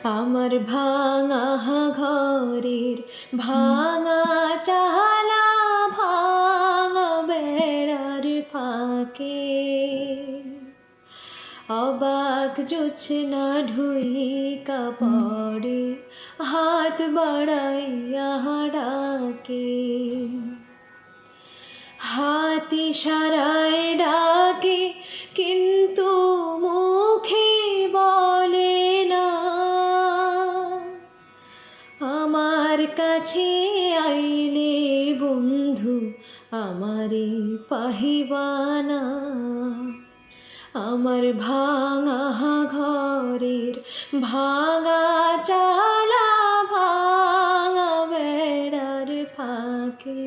আমার ভাঙা ঘরের ভাঙা চালা, ভাঙা বেড়ার ফাঁকে অবাক জোছনা ঢুইকা পড়ে, হাত বাড়াইয়া ডাকে। হাত ইশারায় ডাকে, কিন্তু মুখে বলে না। আমার কাছে আইলে বন্ধু আমারে পাহিবানা। আমার ভাঙা ঘরের ভাঙা চালা, ভাঙা বেড়ার ফাঁকে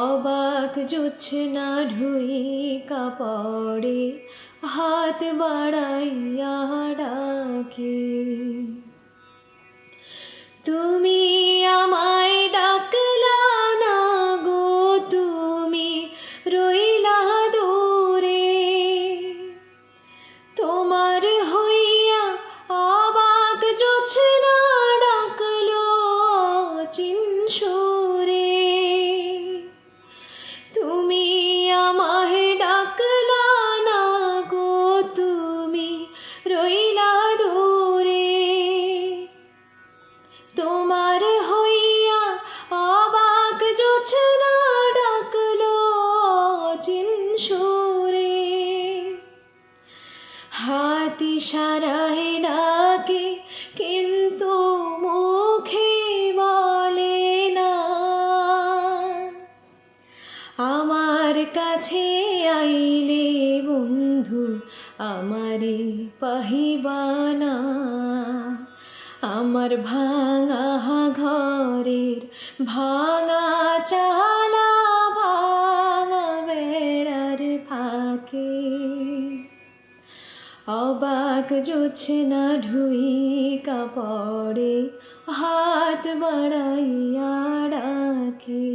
অবাক জোছনা ঢুইকা পড়ে, হাত বাড়াইয়া ডাকে। তুমি আমায় ডাকলা না গো, তুমি রইলা দূরে। তোমার হইয়া অবাক জোছনা ডাকলো চিনসুরে। তুমি আমায় ডাকলা না গো, তুমি রইলা দূরে। তোমার হইয়া অবাক জোছনা ডাকলো চিনসুরে। হাত ইশারায় ডাকে, কিন্তু মুখে বলে না। আমার কাছে আইলে বন্ধু আমারে পাহিবানা। আমার ভাঙা ঘরের ভাঙা চালা, ভাঙা বেড়ার ফাঁকে অবাক জোছনা ঢুইকা পড়ে, হাত বাড়াইয়া ডাকে।